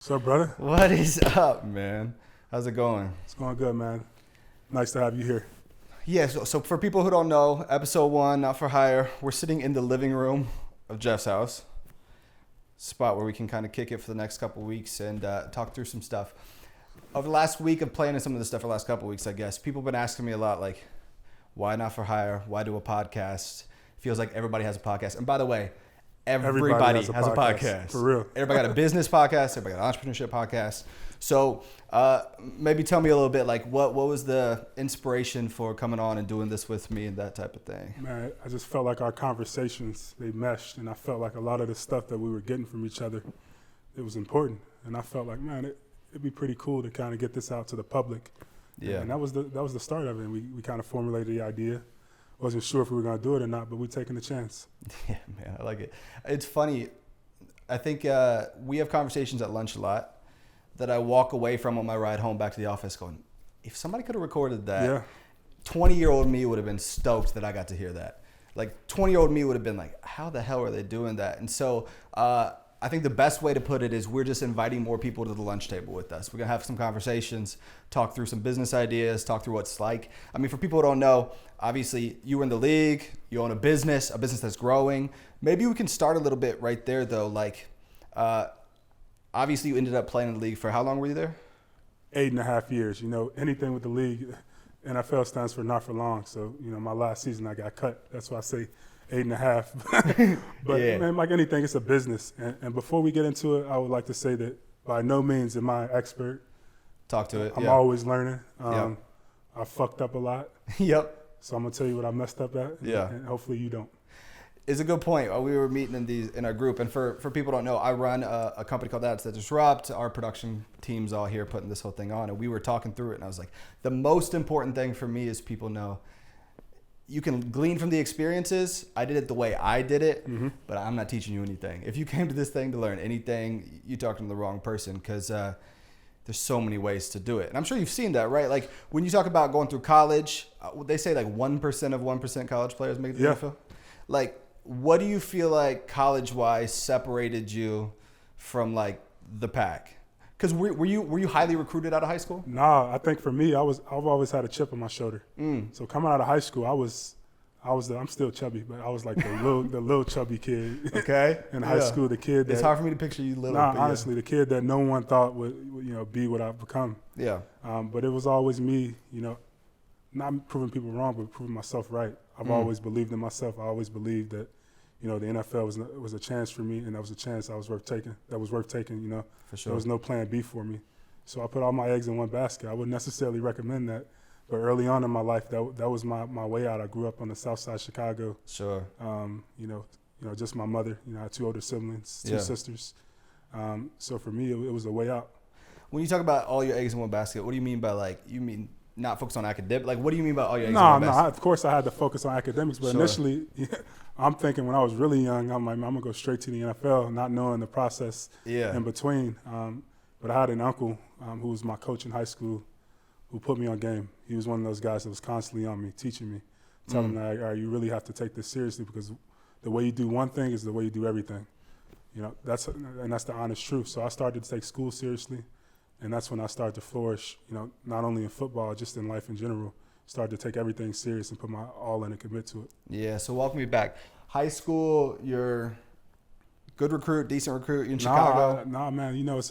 What's up, brother? What is up, man? How's it going? It's going good, man. Nice to have you here. Yeah, so for people who don't know, episode 1, Not for Hire, we're sitting in the living room of Jeff's house. Spot where we can kind of kick it for the next couple weeks and talk through some stuff. Over the last week of planning some of this stuff for the last couple weeks, I guess, people have been asking me a lot, like, why Not for Hire? Why do a podcast? Feels like everybody has a podcast. And by the way, everybody has a podcast. For real. Everybody got a business podcast. Everybody got an entrepreneurship podcast. So maybe tell me a little bit, like, what was the inspiration for coming on and doing this with me and that type of thing? Man, I just felt like our conversations, they meshed, and I felt like a lot of the stuff that we were getting from each other, it was important. And I felt like, man, it'd be pretty cool to kind of get this out to the public. Yeah. And that was the start of it. And we kind of formulated the idea. Wasn't sure if we were going to do it or not, but we're taking a chance. Yeah, man, I like it. It's funny. I think we have conversations at lunch a lot that I walk away from on my ride home back to the office going, if somebody could have recorded that, 20-year-old me would have been stoked that I got to hear that. Like, 20-year-old me would have been like, how the hell are they doing that? And so I think the best way to put it is we're just inviting more people to the lunch table with us. We're going to have some conversations, talk through some business ideas, talk through what it's like. I mean, for people who don't know, obviously you were in the league, you own a business that's growing. Maybe we can start a little bit right there though. Like, obviously you ended up playing in the league for how long were you there? 8.5 years. You know, anything with the league, NFL stands for not for long. So, you know, my last season I got cut. That's why I say 8.5. But yeah. Man, like anything, it's a business. And before we get into it, I would like to say that by no means am I an expert. Talk to it. I'm always learning. I fucked up a lot. Yep. So I'm gonna tell you what I messed up at. Yeah. And hopefully you don't. It's a good point. We were meeting in our group, and for people who don't know, I run a company called That's Disrupt. Our production team's all here putting this whole thing on, and we were talking through it, and I was like, the most important thing for me is people know you can glean from the experiences. I did it the way I did it, but I'm not teaching you anything. If you came to this thing to learn anything, you're talking to the wrong person because there's so many ways to do it. And I'm sure you've seen that, right? Like when you talk about going through college, they say like 1% of 1% college players make the NFL. Like, what do you feel like college-wise separated you from like the pack? Because were you highly recruited out of high school? Nah, I think for me, I've always had a chip on my shoulder. So coming out of high school, I'm still chubby, but I was like the little chubby kid. Okay. In high school, the kid that, it's hard for me to picture you little. Nah, honestly, the kid that no one thought would be what I've become. Yeah. But it was always me, not proving people wrong, but proving myself right. I've always believed in myself. I always believed that, the NFL was a chance for me, and that was a chance that was worth taking. For sure. There was no plan B for me. So I put all my eggs in one basket. I wouldn't necessarily recommend that, but early on in my life, that was my way out. I grew up on the south side of Chicago. Sure. Just my mother. I had 2 older siblings, 2 sisters. So for me, it was a way out. When you talk about all your eggs in one basket, what do you mean by you mean not focus on academic? Like, what do you mean by all your eggs in one basket? No, of course I had to focus on academics, but initially, I'm thinking when I was really young, I'm like, I'm gonna go straight to the NFL, not knowing the process in between. But I had an uncle who was my coach in high school who put me on game. He was one of those guys that was constantly on me, teaching me, telling me, all right, you really have to take this seriously because the way you do one thing is the way you do everything. That's the honest truth. So I started to take school seriously. And that's when I started to flourish, not only in football, just in life in general. Started to take everything serious and put my all in and commit to it. Yeah, so walk me back. High school, you're good recruit, decent recruit, you're in Chicago? Nah, man,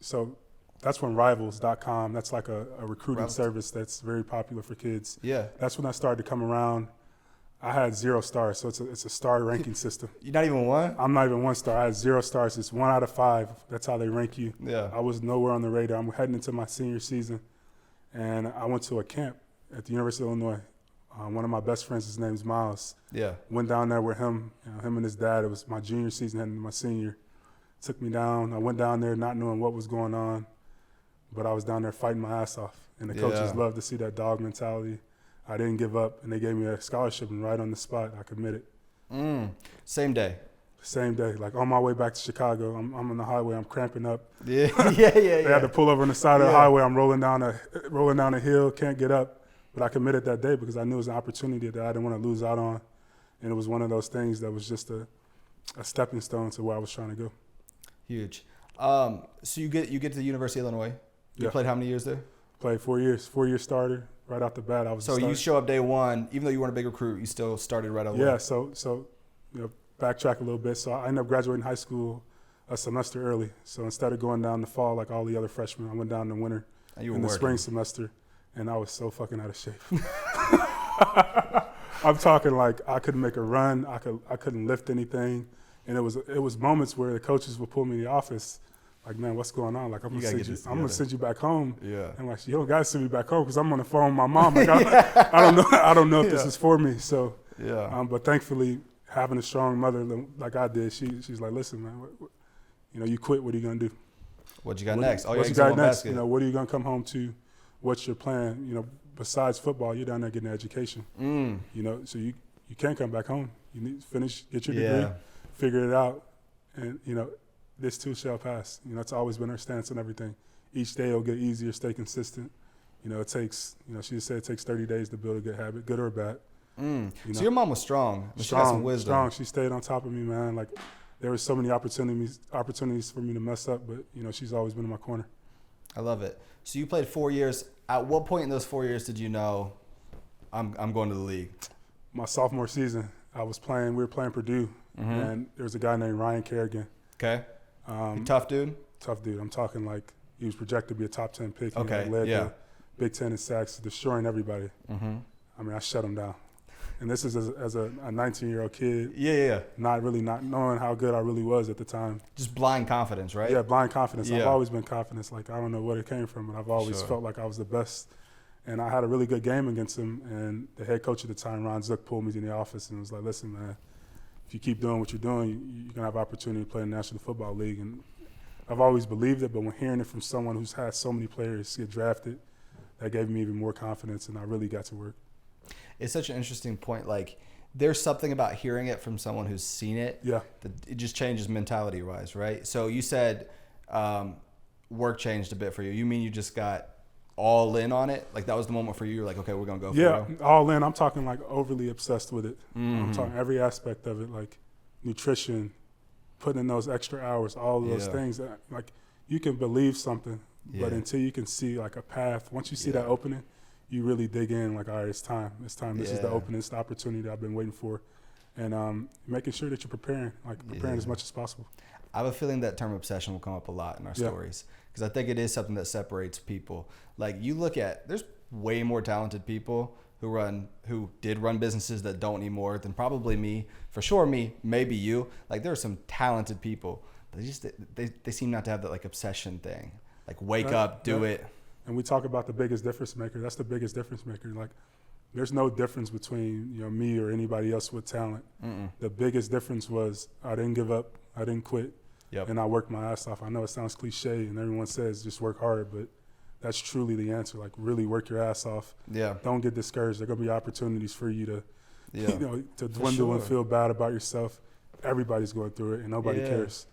so that's when Rivals.com, that's like a recruiting service that's very popular for kids. Yeah. That's when I started to come around. I had 0 stars, so it's a star ranking system. You're not even 1? I'm not even 1 star. I had 0 stars. It's 1 out of 5. That's how they rank you. Yeah. I was nowhere on the radar. I'm heading into my senior season, and I went to a camp at the University of Illinois. One of my best friends, his name's Miles. Yeah. Went down there with him, him and his dad. It was my junior season, heading into my senior. Took me down. I went down there not knowing what was going on, but I was down there fighting my ass off. And the coaches loved to see that dog mentality. I didn't give up, and they gave me a scholarship, and right on the spot, I committed. Same day? Same day. Like, on my way back to Chicago, I'm on the highway, I'm cramping up. Yeah. They had to pull over on the side of the highway. I'm rolling down a hill, can't get up. But I committed that day because I knew it was an opportunity that I didn't want to lose out on. And it was one of those things that was just a stepping stone to where I was trying to go. Huge. So you get to the University of Illinois. You played how many years there? Played 4 years. 4-year starter right off the bat. I was. So you show up day one, even though you weren't a big recruit, you still started right away. Yeah. So backtrack a little bit. So I ended up graduating high school a semester early. So instead of going down the fall like all the other freshmen, I went down in the winter in the spring semester, and I was so fucking out of shape. I'm talking like I couldn't make a run. I couldn't lift anything, and it was moments where the coaches would pull me in the office, like, man, what's going on? Like, I'm gonna send you back home. Yeah. And like, you don't gotta send me back home because I'm on the phone with my mom. Like, I don't know if this is for me. So yeah. But thankfully, having a strong mother like I did, she's like, listen, man, you quit. What are you gonna do? What you got next? What you got next? What are you gonna come home to? What's your plan? Besides football, you're down there getting an education. So you can't come back home. You need to finish, get your degree, figure it out, and this too shall pass. It's always been our stance on everything. Each day will get easier. Stay consistent. It takes. She said it takes 30 days to build a good habit, good or bad. So your mom was strong. She had some wisdom. Strong. She stayed on top of me, man. Like there were so many opportunities for me to mess up, but she's always been in my corner. I love it. So you played 4 years. At what point in those 4 years did you know I'm going to the league? My sophomore season, we were playing Purdue, and there was a guy named Ryan Kerrigan. Okay. Tough dude? Tough dude. I'm talking like he was projected to be a top 10 pick. Okay, He led the Big Ten in sacks, destroying everybody. I mean, I shut him down. And this is as a 19-year-old kid. Yeah. Not knowing how good I really was at the time. Just blind confidence, right? Yeah, blind confidence. Yeah. I've always been confident. Like, I don't know where it came from, but I've always felt like I was the best. And I had a really good game against him. And the head coach at the time, Ron Zook, pulled me in the office and was like, listen, man, if you keep doing what you're doing, you're going to have opportunity to play in the National Football League. And I've always believed it, but when hearing it from someone who's had so many players get drafted, that gave me even more confidence, and I really got to work. It's such an interesting point. Like, there's something about hearing it from someone who's seen it. Yeah. That it just changes mentality-wise, right? So you said work changed a bit for you. You mean you just got all in on it? Like, that was the moment for you? You're like, okay, we're going to go for it. Yeah, all in. I'm talking like overly obsessed with it. I'm talking every aspect of it, like nutrition, putting in those extra hours, all of those things. That, like, you can believe something, but until you can see like a path, once you see that opening, you really dig in, like, all right, it's time. This is the opening, it's the opportunity that I've been waiting for. And making sure that you're preparing as much as possible. I have a feeling that term obsession will come up a lot in our stories, because I think it is something that separates people. Like, you look at, there's way more talented people who did run businesses that don't anymore than probably me. For sure me, maybe you. Like, there are some talented people, but they seem not to have that, like, obsession thing. Like, wake up, do it. And we talk about the biggest difference maker. That's the biggest difference maker. Like, there's no difference between me or anybody else with talent. The biggest difference was I didn't give up, I didn't quit, and I worked my ass off. I know it sounds cliche, and everyone says just work hard, but that's truly the answer. Like, really work your ass off. Yeah. Don't get discouraged. There are gonna be opportunities for you to, to dwindle and feel bad about yourself. Everybody's going through it, and nobody cares.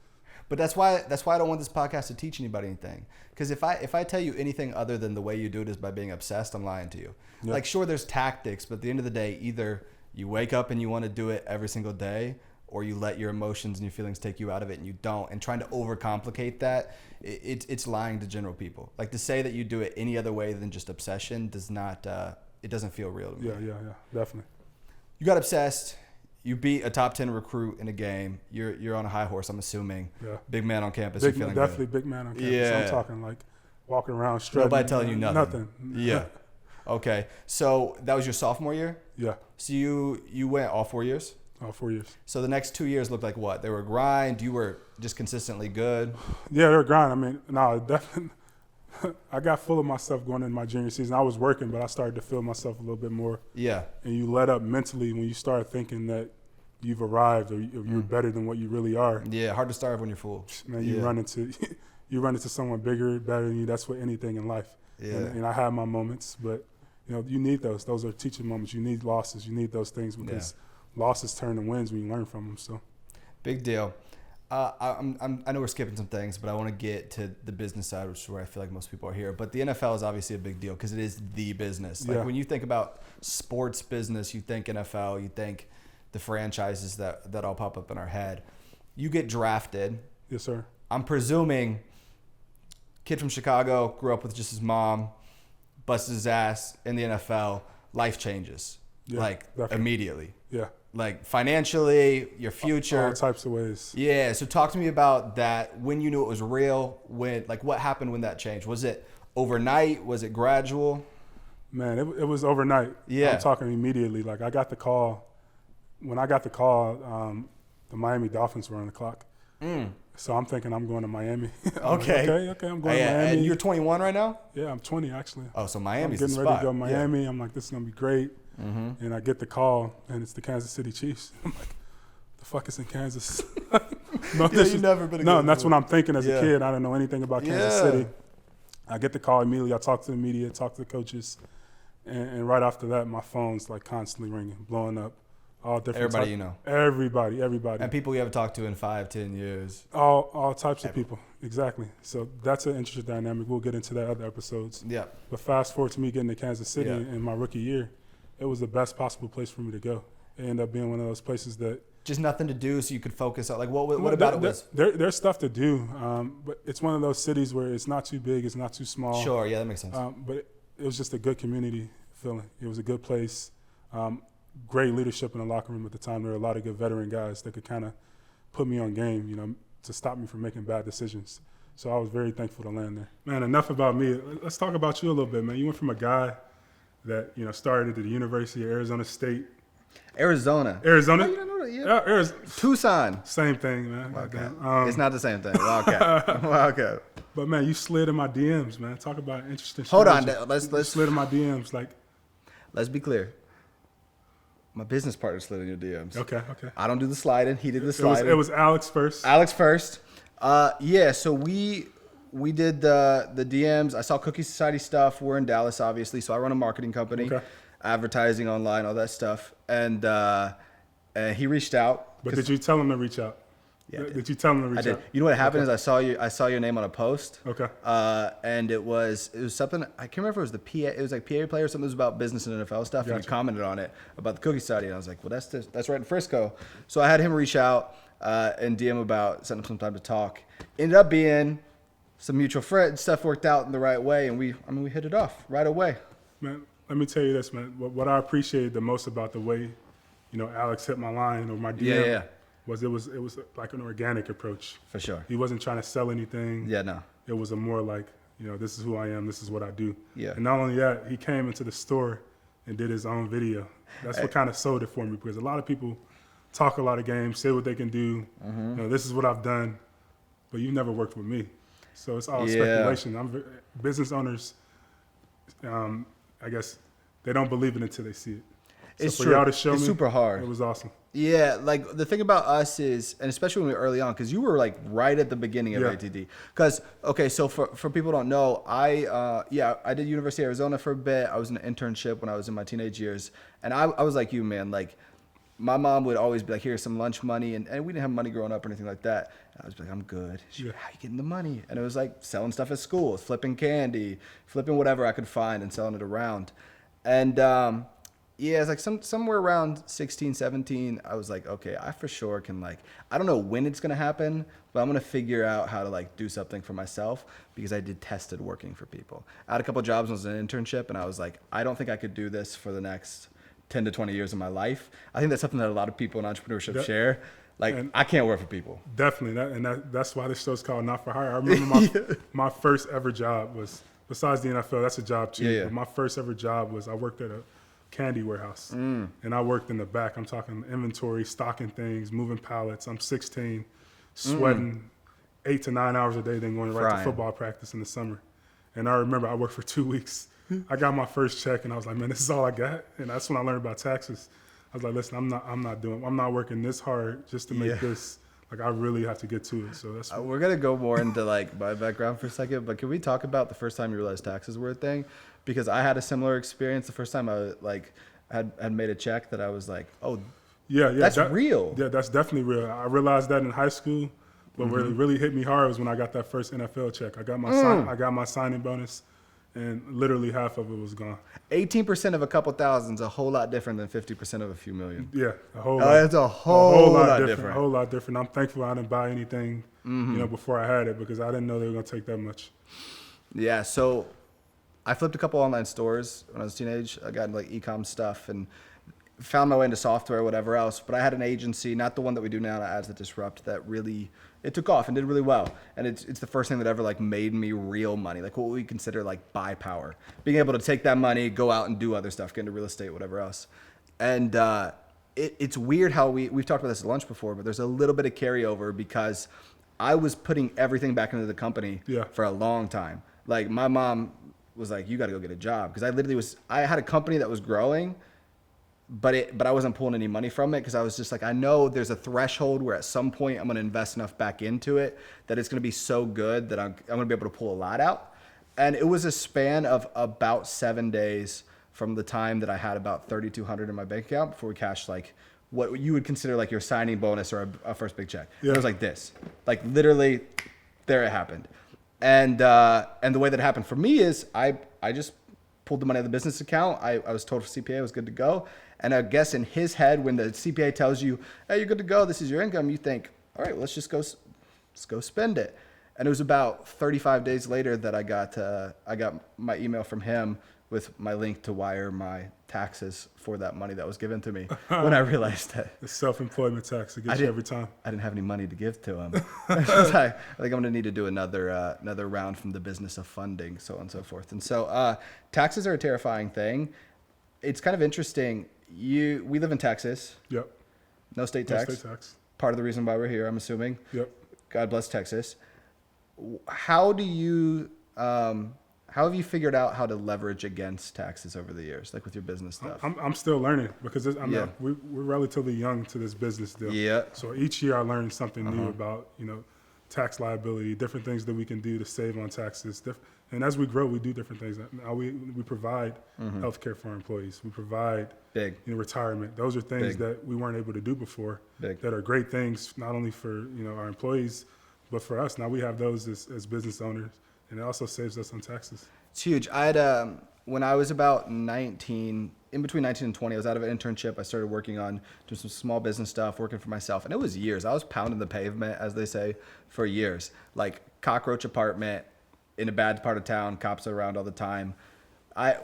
But that's why I don't want this podcast to teach anybody anything. Because if I tell you anything other than the way you do it is by being obsessed, I'm lying to you. Yeah. Like, sure, there's tactics, but at the end of the day, either you wake up and you want to do it every single day, or you let your emotions and your feelings take you out of it and you don't. And trying to overcomplicate that, it's lying to general people. Like, to say that you do it any other way than just obsession does not, it doesn't feel real to me. Yeah, definitely. You got obsessed. You beat a top 10 recruit in a game. You're on a high horse, I'm assuming. Yeah. Big man on campus. Definitely big man on campus. Yeah. I'm talking like walking around strutting. Nobody telling you nothing. Nothing. Yeah. Okay. So that was your sophomore year? Yeah. So you went all 4 years? All 4 years. So the next 2 years looked like what? They were a grind? You were just consistently good? Yeah, they were a grind. I mean, no, definitely. I got full of myself going into my junior season. I was working, but I started to feel myself a little bit more. Yeah. And you let up mentally when you start thinking that you've arrived or you're better than what you really are. Yeah, hard to starve when you're full. Man, you run into someone bigger, better than you. That's what anything in life. Yeah. And I had my moments, but you need those. Those are teaching moments. You need losses. You need those things because losses turn to wins when you learn from them. So, big deal. I know we're skipping some things, but I want to get to the business side, which is where I feel like most people are here. But the NFL is obviously a big deal because it is the business. Like, when you think about sports business, you think NFL, you think the franchises that all pop up in our head. You get drafted. Yes, sir. I'm presuming kid from Chicago, grew up with just his mom, busted his ass in the NFL, life changes. Definitely. Immediately. Yeah. Like financially, your future. All types of ways. Yeah. So talk to me about that. When you knew it was real, what happened when that changed? Was it overnight? Was it gradual? Man, it was overnight. Yeah. I'm talking immediately. Like I got the call. When I got the call, the Miami Dolphins were on the clock. So I'm thinking I'm going to Miami. Okay. Okay, I'm going to Miami. And you're 21 right now? Yeah, I'm 20 actually. Oh, so Miami's the spot. I'm getting ready to go to Miami. Yeah. I'm like, this is going to be great. Mm-hmm. And I get the call, and it's the Kansas City Chiefs. I'm like, the fuck is in Kansas? You've never been. No, and that's what I'm thinking as a kid. I don't know anything about Kansas City. I get the call immediately. I talk to the media, talk to the coaches, and right after that, my phone's like constantly ringing, blowing up. All different. Everybody you know. Everybody. And people you haven't talked to in 5-10 years. All types of people. Exactly. So that's an interesting dynamic. We'll get into that other episodes. Yeah. But fast forward to me getting to Kansas City in my rookie year, it was the best possible place for me to go. It ended up being one of those places that just nothing to do, so you could focus on. Like what about it was? There's stuff to do, but it's one of those cities where it's not too big, it's not too small. Sure. Yeah, that makes sense. But it was just a good community feeling. It was a good place. Great leadership in the locker room at the time. There were a lot of good veteran guys that could kind of put me on game, to stop me from making bad decisions. So I was very thankful to land there. Man, enough about me. Let's talk about you a little bit, man. You went from a guy that, started at the University of Arizona State. Arizona? Oh, you don't know that? Yeah. Arizona. Tucson. Same thing, man. Okay. It's not the same thing. Okay. But, man, you slid in my DMs, man. Talk about interesting Hold on. Let's slid in my DMs. Let's be clear. My business partner slid in your DMs. Okay. I don't do the sliding. He did the sliding. It was Alex first. So we did the DMs. I saw Cookie Society stuff. We're in Dallas, obviously. So I run a marketing company, advertising online, all that stuff. And he reached out. But did you tell him to reach out? Yeah. Did you tell him to reach out? I did. You know what happened is I saw your name on a post. Okay. And it was something, I can't remember if it was the PA, it was like PA player or something. It was about business and NFL stuff. Gotcha. And you commented on it about the Cookie Society. And I was like, well, that's right in Frisco. So I had him reach out and DM about setting up some time to talk. Ended up being some mutual friends. Stuff worked out in the right way. And we hit it off right away. Man, let me tell you this, man. What I appreciated the most about the way, Alex hit my line or my DM was it was like an organic approach. For sure. He wasn't trying to sell anything. Yeah, no. It was a more like, this is who I am, this is what I do. Yeah. And not only that, he came into the store and did his own video. That's what kind of sold it for me, because a lot of people talk a lot of games, say what they can do. Mm-hmm. This is what I've done, but you've never worked with me. So it's all speculation. Business owners, I guess, they don't believe it until they see it. So it's for true. y'all to show it's me, super hard. It was awesome. Yeah, like the thing about us is, and especially when we were early on, because you were like right at the beginning of ATD. Because, okay, so for people who don't know, I did University of Arizona for a bit. I was in an internship when I was in my teenage years. And I was like you, man. Like, my mom would always be like, here's some lunch money. And we didn't have money growing up or anything like that. And I was like, I'm good. She's like, how you getting the money? And it was like selling stuff at school, flipping candy, flipping whatever I could find and selling it around. And, it's like somewhere around 16, 17, I was like, okay, I for sure can I don't know when it's going to happen, but I'm going to figure out how to do something for myself, because I detested working for people. I had a couple of jobs when I was in an internship, and I was like, I don't think I could do this for the next 10 to 20 years of my life. I think that's something that a lot of people in entrepreneurship share. I can't work for people. Definitely. That's why this show's called Not for Hire. I remember my first ever job was, besides the NFL, that's a job too. Yeah. But my first ever job was, I worked at a candy warehouse. And I worked in the back. I'm talking inventory, stocking things, moving pallets. I'm 16, sweating 8 to 9 hours a day, then going right to football practice in the summer. And I remember I worked for 2 weeks. I got my first check and I was like, man, this is all I got. And that's when I learned about taxes. I was like, listen, I'm not working this hard just to make this. I really have to get to it. So that's we're gonna go more into my background for a second, but can we talk about the first time you realized taxes were a thing? Because I had a similar experience the first time I had made a check that I was like, oh, that's real. Yeah, that's definitely real. I realized that in high school, but what really hit me hard was when I got that first NFL check. I got my signing bonus, and literally half of it was gone. 18% of a couple thousand is a whole lot different than 50% of a few million. Yeah, a whole lot. It's a whole lot different. A whole lot different. I'm thankful I didn't buy anything before I had it, because I didn't know they were going to take that much. Yeah. So I flipped a couple online stores when I was a teenage. I got into like e-com stuff and found my way into software, whatever else. But I had an agency, not the one that we do now, Ads That Disrupt, that really, it took off and did really well. And it's the first thing that ever like made me real money, like what we consider like buy power. Being able to take that money, go out and do other stuff, get into real estate, whatever else. And it's weird how we've talked about this at lunch before, but there's a little bit of carryover because I was putting everything back into the company for a long time. Like my mom was like, you got to go get a job. Because I had a company that was growing, but I wasn't pulling any money from it because I was just like, I know there's a threshold where at some point I'm going to invest enough back into it that it's going to be so good that I'm going to be able to pull a lot out. And it was a span of about 7 days from the time that I had about $3,200 in my bank account before we cashed like what you would consider like your signing bonus or a first big check. It was like this, like literally there it happened. And the way that it happened for me is I just pulled the money out of the business account. I was told for CPA I was good to go. And I guess in his head, when the CPA tells you, hey, you're good to go, this is your income, you think, all right, well, let's go spend it. And it was about 35 days later that I got my email from him with my link to wire my taxes for that money that was given to me when I realized that. The self-employment tax, it gets you every time. I didn't have any money to give to him. I think I'm going to need to do another round from the business of funding, so on and so forth. And so taxes are a terrifying thing. It's kind of interesting. We live in Texas. Yep. No state tax. No state tax. Part of the reason why we're here, I'm assuming. Yep. God bless Texas. How have you figured out how to leverage against taxes over the years, like with your business stuff? I'm still learning because we're relatively young to this business deal. Yeah. So each year I learn something new about, tax liability, different things that we can do to save on taxes. And as we grow, we do different things. Now we provide healthcare for our employees. We provide retirement. Those are things that we weren't able to do before that are great things, not only for, our employees, but for us. Now we have those as business owners. And it also saves us on taxes. It's huge. I had, when I was about 19, in between 19 and 20, I was out of an internship. I started working on doing some small business stuff, working for myself. And it was years. I was pounding the pavement, as they say, for years. Like cockroach apartment in a bad part of town, cops are around all the time.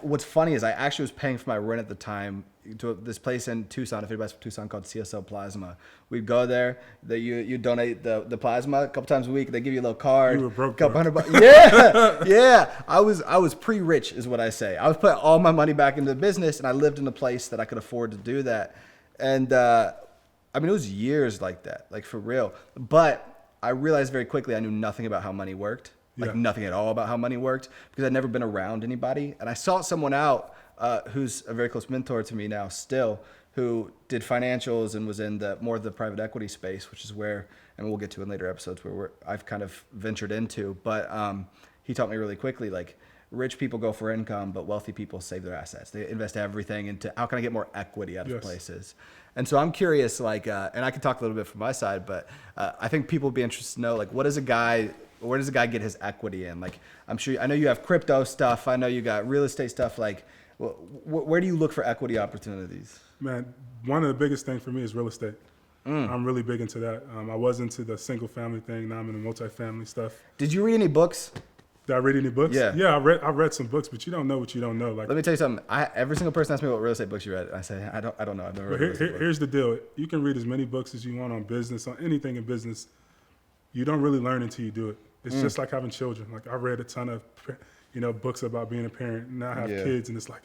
What's funny is I actually was paying for my rent at the time to this place in Tucson, if anybody's from Tucson, called CSL Plasma. We'd go there, you donate the plasma a couple times a week. They give you a little card. You were broke. Couple $100. Yeah, yeah. I was pre-rich, is what I say. I was putting all my money back into the business, and I lived in a place that I could afford to do that. And it was years like that, like for real. But I realized very quickly I knew nothing about how money worked. Like nothing at all about how money worked because I'd never been around anybody. And I sought someone out who's a very close mentor to me now still, who did financials and was in more of the private equity space, which is where, and we'll get to in later episodes, where I've kind of ventured into. But he taught me really quickly, like rich people go for income, but wealthy people save their assets. They invest everything into how can I get more equity out of places. And so I'm curious, like, and I can talk a little bit from my side, but I think people would be interested to know, like, where does a guy get his equity in? Like, I know you have crypto stuff. I know you got real estate stuff. Like, where do you look for equity opportunities? Man, one of the biggest things for me is real estate. I'm really big into that. I was into the single family thing. Now I'm into multifamily stuff. Did you read any books? Did I read any books? Yeah. I read some books, but you don't know what you don't know. Like, let me tell you something. Every single person asks me what real estate books you read. I say, I don't know. I've never read Here's the deal. You can read as many books as you want on business, on anything in business. You don't really learn until you do it. It's just like having children. Like I read a ton of, books about being a parent. Now I have kids, and it's like,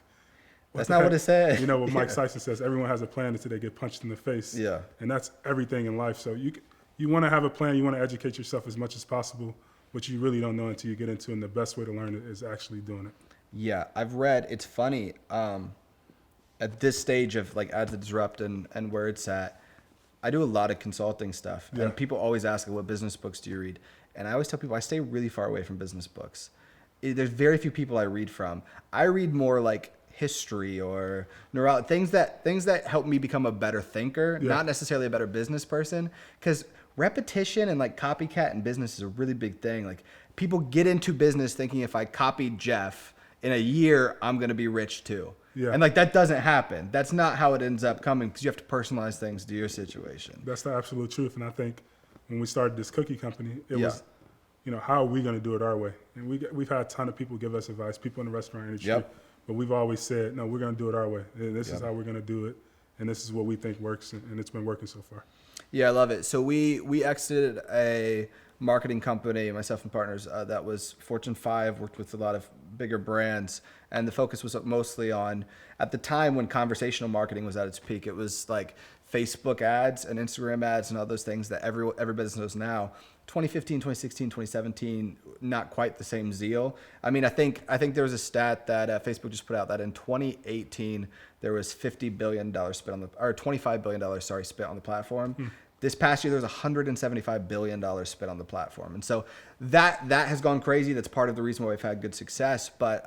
that's not what it said. You know what Mike Tyson says? Everyone has a plan until they get punched in the face. Yeah. And that's everything in life. So you want to have a plan. You want to educate yourself as much as possible, but you really don't know until you get into it. And the best way to learn it is actually doing it. Yeah, I've read. It's funny. At this stage of like Ads That Disrupt and where it's at, I do a lot of consulting stuff, and people always ask, what business books do you read? And I always tell people I stay really far away from business books. There's very few people I read from. I read more like history or things that help me become a better thinker, not necessarily a better business person. Because repetition and like copycat in business is a really big thing. Like people get into business thinking if I copied Jeff in a year, I'm gonna be rich too. Yeah. And like that doesn't happen. That's not how it ends up coming because you have to personalize things to your situation. That's the absolute truth. And I think when we started this cookie company, it was, how are we going to do it our way? And we've had a ton of people give us advice, people in the restaurant industry, but we've always said, no, we're going to do it our way. This is how we're going to do it, and this is what we think works, and it's been working so far. Yeah, I love it. So we exited a marketing company, myself and partners, that was Fortune 5, worked with a lot of bigger brands, and the focus was mostly on, at the time when conversational marketing was at its peak, it was like Facebook ads and Instagram ads and all those things that every business knows now. 2015, 2016, 2017, not quite the same zeal. I mean, I think there was a stat that Facebook just put out that in 2018 there was $50 billion spent on $25 billion spent on the platform. This past year there was $175 billion spent on the platform, and so that has gone crazy. That's part of the reason why we've had good success. But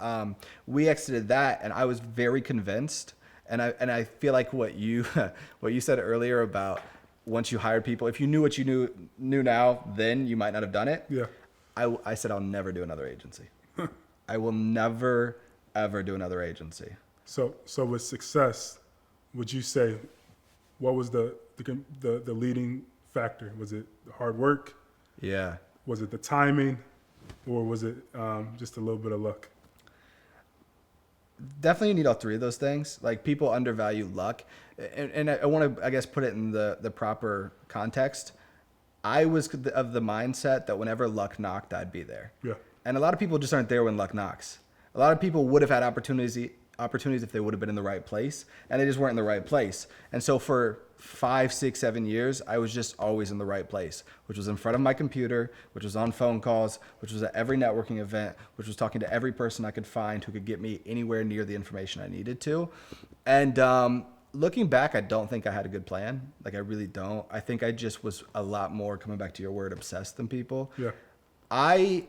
we exited that, and I was very convinced. And I feel like what you said earlier about once you hired people, if you knew what you knew now, then you might not have done it. Yeah. I said I'll never do another agency. I will never ever do another agency. So with success, would you say what was the leading factor? Was it the hard work? Yeah. Was it the timing, or was it just a little bit of luck? Definitely you need all three of those things. Like, people undervalue luck. And I want to, I guess, put it in the proper context. I was of the mindset that whenever luck knocked, I'd be there. Yeah. And a lot of people just aren't there when luck knocks. A lot of people would have had opportunities if they would have been in the right place, and they just weren't in the right place. And so for 5, 6, 7 years, I was just always in the right place, which was in front of my computer, which was on phone calls, which was at every networking event, which was talking to every person I could find who could get me anywhere near the information I needed to. And looking back, I don't think I had a good plan. Like, I really don't. I think I just was a lot more, coming back to your word, obsessed than people. Yeah. I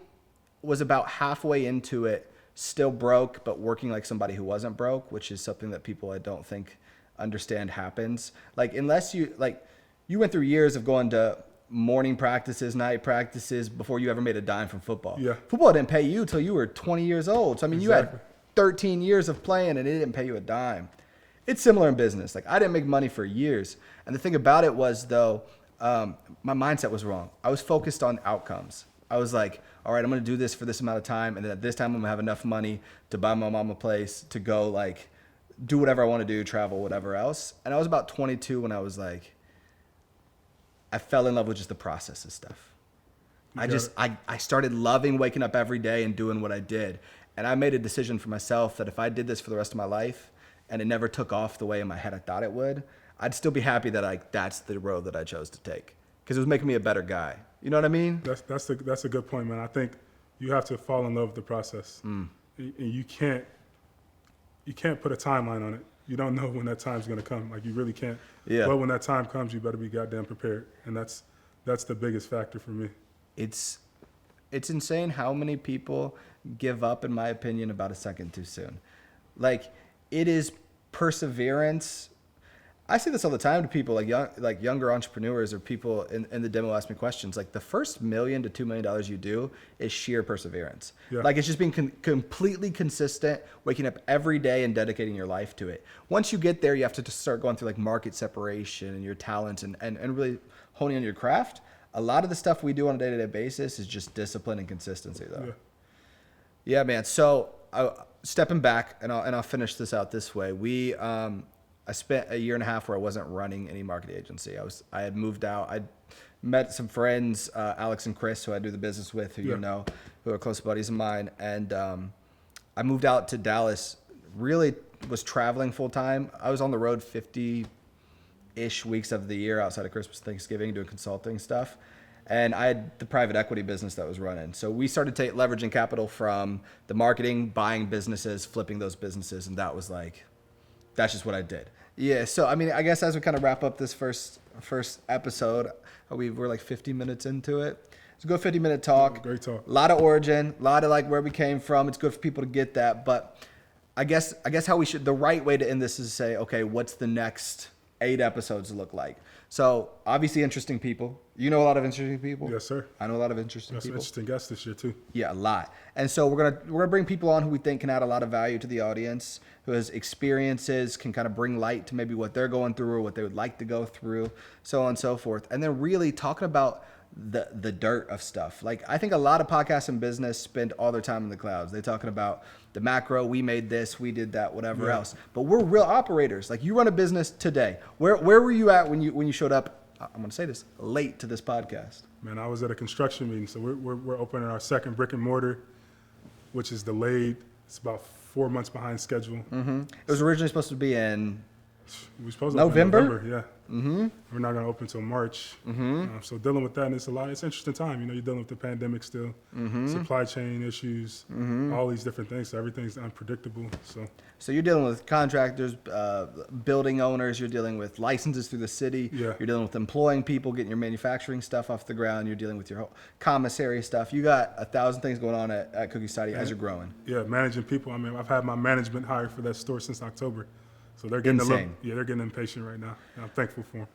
was about halfway into it, still broke, but working like somebody who wasn't broke, which is something that people I don't think understand happens. Like, unless you went through years of going to morning practices, night practices before you ever made a dime from football. Yeah. Football didn't pay you till you were 20 years old. So I mean, you had 13 years of playing and it didn't pay you a dime. It's similar in business. Like, I didn't make money for years. And the thing about it was, though, my mindset was wrong. I was focused on outcomes. I was like, all right, I'm going to do this for this amount of time. And then at this time, I'm going to have enough money to buy my mom a place, to go, like, do whatever I want to do, travel, whatever else. And I was about 22 when I was like, I fell in love with just the process of stuff. I started loving waking up every day and doing what I did. And I made a decision for myself that if I did this for the rest of my life and it never took off the way in my head I thought it would, I'd still be happy that that's the road that I chose to take, because it was making me a better guy. You know what I mean? That's a good point, man. I think you have to fall in love with the process. And you can't put a timeline on it. You don't know when that time's going to come. Like, you really can't. Yeah. But when that time comes, you better be goddamn prepared. And that's the biggest factor for me. It's insane how many people give up, in my opinion, about a second too soon. Like, it is perseverance. I say this all the time to people, like younger entrepreneurs or people in the demo ask me questions. Like, the first $1 million to $2 million you do is sheer perseverance. Yeah. Like, it's just being completely consistent, waking up every day and dedicating your life to it. Once you get there, you have to just start going through, like, market separation and your talents and really honing on your craft. A lot of the stuff we do on a day-to-day basis is just discipline and consistency, though. Yeah, man. So stepping back, and I'll finish this out this way. I spent a year and a half where I wasn't running any marketing agency. I had moved out. I'd met some friends, Alex and Chris, who I do the business with, who you know, who are close buddies of mine. And I moved out to Dallas, really was traveling full time. I was on the road 50-ish weeks of the year outside of Christmas, Thanksgiving, doing consulting stuff. And I had the private equity business that was running. So we started leveraging capital from the marketing, buying businesses, flipping those businesses. And that's just what I did. Yeah, so I mean, I guess as we kind of wrap up this first episode, we're like 50 minutes into it. It's a good 50-minute talk. Great talk. A lot of origin, a lot of like where we came from. It's good for people to get that. But I guess the right way to end this is to say, okay, what's the next 8 episodes look like? So obviously interesting people. You know a lot of interesting people. Yes, sir. I know a lot of interesting people. Some interesting guests this year too. Yeah, a lot. And so we're gonna bring people on who we think can add a lot of value to the audience, who has experiences, can kind of bring light to maybe what they're going through or what they would like to go through, so on and so forth. And then really talking about the dirt of stuff. Like I think a lot of podcasts in business spend all their time in the clouds. They're talking about the macro, we made this, we did that, whatever else. But we're real operators. Like you run a business today. Where were you at when you showed up? I'm going to say this, late to this podcast. Man, I was at a construction meeting. So we're opening our second brick and mortar, which is delayed. It's about 4 months behind schedule. Mm-hmm. It was originally supposed to be in supposed to November? Open in November, yeah. Mm-hmm. We're not going to open until March. Mm-hmm. So dealing with that, and it's an interesting time. You're dealing with the pandemic still, supply chain issues, all these different things. So everything's unpredictable. So you're dealing with contractors, building owners. You're dealing with licenses through the city. Yeah. You're dealing with employing people, getting your manufacturing stuff off the ground. You're dealing with your whole commissary stuff. You got 1,000 things going on at Cookie Society as you're growing. Yeah, managing people. I mean, I've had my management hired for that store since October. So they're getting they're getting impatient right now. And I'm thankful for them.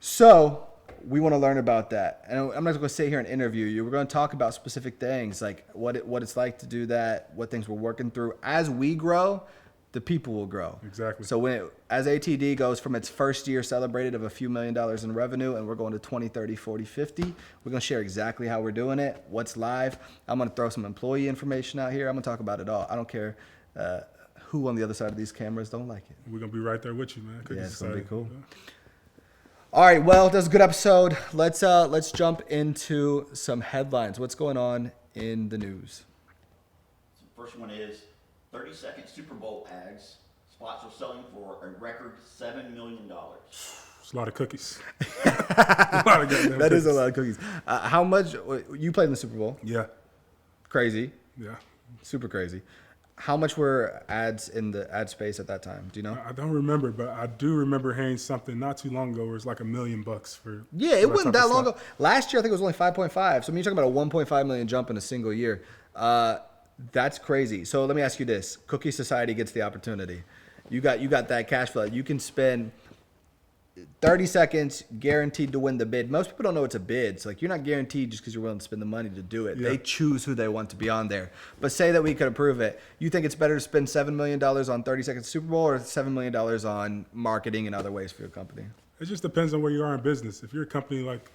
So we want to learn about that. And I'm not going to sit here and interview you. We're going to talk about specific things, like what it's like to do that, what things we're working through. As we grow, the people will grow. Exactly. So as ATD goes from its first year celebrated of a few $1 million in revenue, and we're going to 20, 30, 40, 50, we're going to share exactly how we're doing it, what's live. I'm going to throw some employee information out here. I'm going to talk about it all. I don't care who on the other side of these cameras don't like it. We're going to be right there with you, man. Yeah, it's going to be cool. All right, well, that was a good episode. Let's jump into some headlines. What's going on in the news? The first one is 30-second Super Bowl ads. Spots are selling for a record $7 million. It's a lot of cookies. That is a lot of cookies. How much? You played in the Super Bowl? Yeah. Crazy. Yeah. Super crazy. How much were ads in the ad space at that time? Do you know? I don't remember, but I do remember hearing something not too long ago where it was like $1 million for. Yeah, it wasn't that long ago. Last year, I think it was only 5.5. So when you're talking about a 1.5 million jump in a single year, that's crazy. So let me ask you this: Cookie Society gets the opportunity. You got that cash flow. You can spend 30 seconds guaranteed to win the bid. Most people don't know it's a bid. So like you're not guaranteed just because you're willing to spend the money to do it. Yeah. They choose who they want to be on there. But say that we could approve it. You think it's better to spend $7 million on 30 seconds Super Bowl or $7 million on marketing and other ways for your company? It just depends on where you are in business. If you're a company like,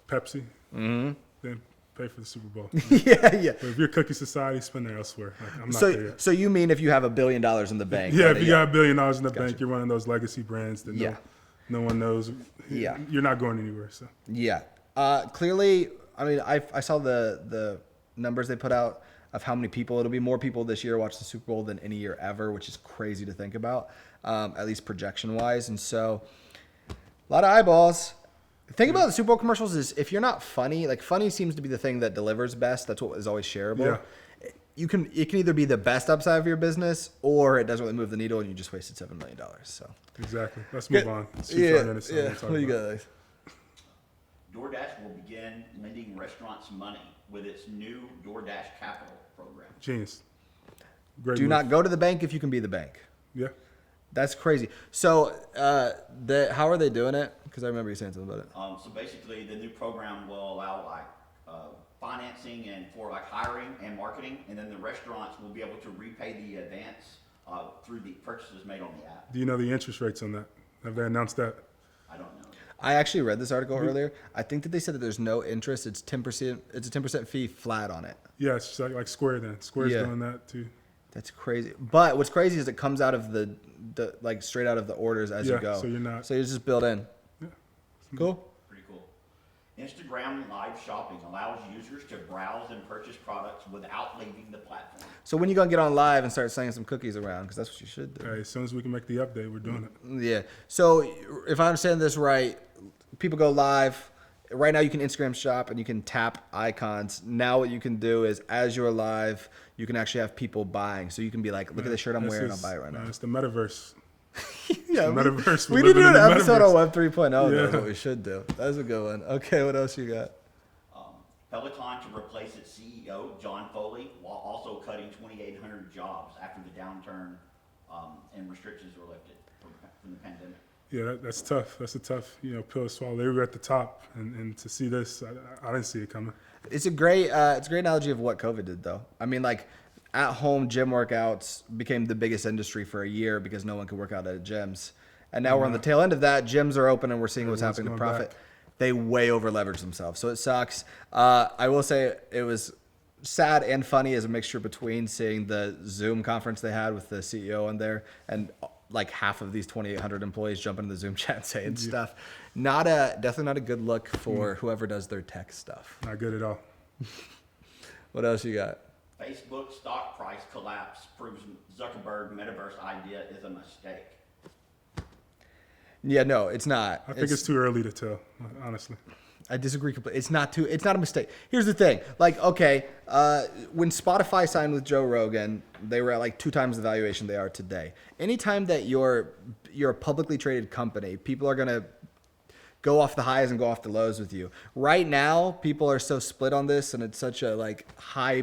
Pepsi, then pay for the Super Bowl. Yeah. But if you're Cookie Society, spend it elsewhere. Like, I'm not there yet. So you mean if you have $1 billion in the bank? Yeah, if you got $1 billion in the bank, you're one of those legacy brands that no one knows. Yeah. You're not going anywhere. So. Yeah. Clearly, I mean, I saw the numbers they put out of how many people. It'll be more people this year watch the Super Bowl than any year ever, which is crazy to think about, at least projection-wise. And so a lot of eyeballs. The thing about the Super Bowl commercials is if you're not funny, like funny seems to be the thing that delivers best. That's what is always shareable. Yeah. It can either be the best upside of your business or it doesn't really move the needle and you just wasted $7 million. So exactly. Let's move on. What do you got, guys? DoorDash will begin lending restaurants money with its new Doordash Capital program. Genius. Great Do move. not go to the bank if you can be the bank. Yeah. That's crazy. So how are they doing it? Because I remember you saying something about it. So basically, the new program will allow financing and for hiring and marketing, and then the restaurants will be able to repay the advance through the purchases made on the app. Do you know the interest rates on that? Have they announced that? I don't know. I actually read this article earlier. I think that they said that there's no interest. It's 10%. It's a 10% fee flat on it. Yeah, it's just like Square. Then Square's doing that too. That's crazy. But what's crazy is it comes out of the like straight out of the orders as you go. So you're not. So you just built in. Yeah. Cool. Pretty cool. Instagram Live Shopping allows users to browse and purchase products without leaving the platform. So when you gonna get on live and start sending some cookies around? Because that's what you should do. Hey, as soon as we can make the update, we're doing it. Yeah. So if I understand this right, people go live. Right now you can Instagram shop and you can tap icons. Now what you can do is as you're live, you can actually have people buying. So you can be like, look at the shirt I'm wearing, I'll buy it right now. It's the metaverse. Yeah, the metaverse. We need to do an episode on Web 3.0. Yeah. That's what we should do. That's a good one. Okay, what else you got? Peloton to replace its CEO, John Foley, while also cutting 2,800 jobs after the downturn and restrictions were lifted from the pandemic. Yeah, that's tough. That's a tough, pill to swallow. They were at the top, and to see this, I didn't see it coming. It's a great analogy of what COVID did, though. I mean, like at-home gym workouts became the biggest industry for a year because no one could work out at gyms, and now we're on the tail end of that. Gyms are open, and we're seeing what's happening to profit. they way over leverage themselves. So it sucks. I will say it was sad and funny as a mixture between seeing the Zoom conference they had with the CEO in there and like half of these 2,800 employees jump into the Zoom chat saying stuff. Definitely not a good look for whoever does their tech stuff. Not good at all. What else you got? Facebook stock price collapse proves Zuckerberg metaverse idea is a mistake. Yeah, no, it's not. I think it's too early to tell, honestly. I disagree completely. It's not a mistake. Here's the thing. Like, okay, when Spotify signed with Joe Rogan, they were at like 2 times the valuation they are today. Anytime that you're a publicly traded company, people are going to go off the highs and go off the lows with you. Right now, people are so split on this, and it's such a like high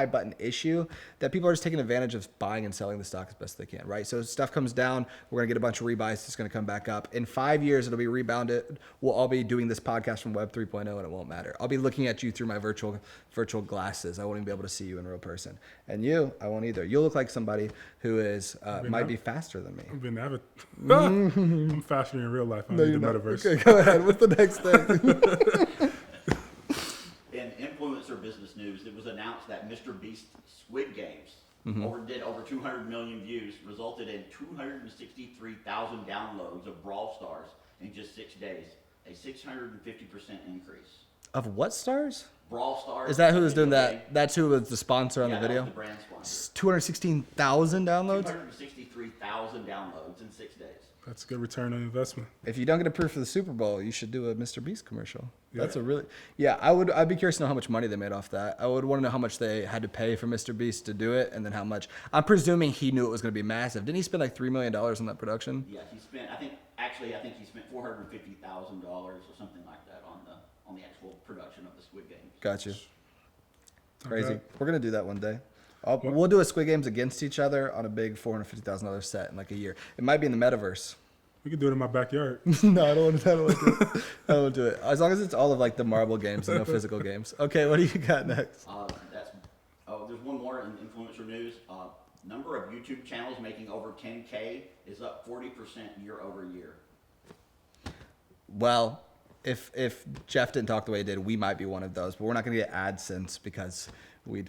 button issue that people are just taking advantage of buying and selling the stock as best they can, right? So stuff comes down, we're gonna get a bunch of rebuys, it's gonna come back up. In 5 years, it'll be rebounded. We'll all be doing this podcast from Web 3.0, and it won't matter. I'll be looking at you through my virtual glasses. I won't even be able to see you in real person. And you, I won't either. You'll look like somebody who is might be faster than me. I'm faster in real life. I need the metaverse. Okay, go ahead. What's the next thing? In influencer business news, it was announced that Mr. Beast's Squid Games did over 200 million views, resulted in 263,000 downloads of Brawl Stars in just 6 days, a 650% increase. Of what stars? Brawl Stars. Is that who was doing that? That's who was the sponsor on the that video? was the brand sponsor. 216,000 downloads? 263,000 downloads in 6 days. That's a good return on investment. If you don't get approved for the Super Bowl, you should do a Mr. Beast commercial. Yeah. That's I'd be curious to know how much money they made off that. I would want to know how much they had to pay for Mr. Beast to do it, and then how much. I'm presuming he knew it was going to be massive. Didn't he spend like $3 million on that production? Yeah, he spent. I think he spent $450,000 or something like that on the actual production of the Squid Games. Got you. Crazy. Okay. We're going to do that one day. We'll do a Squid Games against each other on a big $450,000 set in like a year. It might be in the metaverse. We could do it in my backyard. No, I don't want to do it. I won't do it. As long as it's all of like the marble games and no physical games. Okay, what do you got next? There's one more in influencer news. Number of YouTube channels making over 10K is up 40% year over year. Well, if Jeff didn't talk the way he did, we might be one of those, but we're not going to get AdSense because I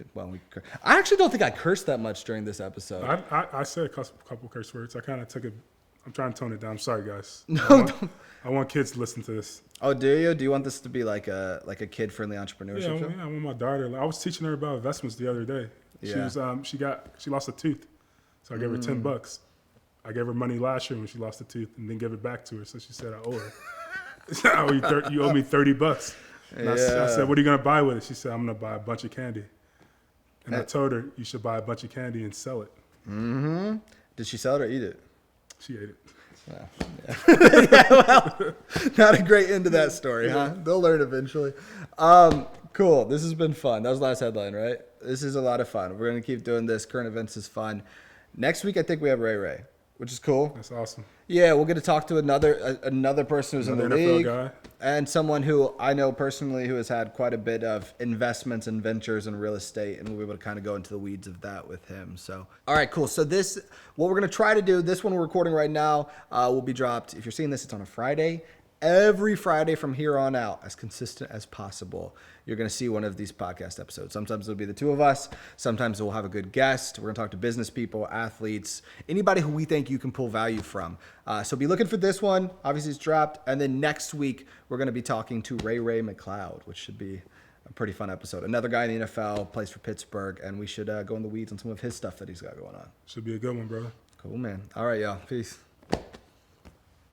actually don't think I cursed that much during this episode. I said a couple curse words. I kind of took it. I'm trying to tone it down. I'm sorry, guys. No, I want kids to listen to this. Oh, do you? Do you want this to be like a kid-friendly entrepreneurship show? Yeah, I want my daughter. I was teaching her about investments the other day. Yeah. She lost a tooth, so I gave her $10. I gave her money last year when she lost a tooth, and then gave it back to her. So she said I owe her. You owe me $30. And I said, what are you gonna buy with it? She said, I'm gonna buy a bunch of candy. And I told her you should buy a bunch of candy and sell it. Mm-hmm. Did she sell it or eat it? She ate it. Yeah, well, not a great end to that story, huh? They'll learn eventually. Cool. This has been fun. That was the last headline, right? This is a lot of fun. We're going to keep doing this. Current events is fun. Next week, I think we have Ray, which is cool. That's awesome. Yeah, we'll get to talk to another person who's in the NFL league. guy. And someone who I know personally who has had quite a bit of investments and ventures in real estate, and we'll be able to kind of go into the weeds of that with him. So, all right, cool. So what we're going to try to do, this one we're recording right now, will be dropped. If you're seeing this, it's on a Friday. Every Friday from here on out, as consistent as possible, you're going to see one of these podcast episodes. Sometimes it'll be the two of us. Sometimes we'll have a good guest. We're going to talk to business people, athletes, anybody who we think you can pull value from. So be looking for this one. Obviously, it's dropped. And then next week, we're going to be talking to Ray McLeod, which should be a pretty fun episode. Another guy in the NFL, plays for Pittsburgh, and we should go in the weeds on some of his stuff that he's got going on. Should be a good one, brother. Cool, man. All right, y'all. Peace.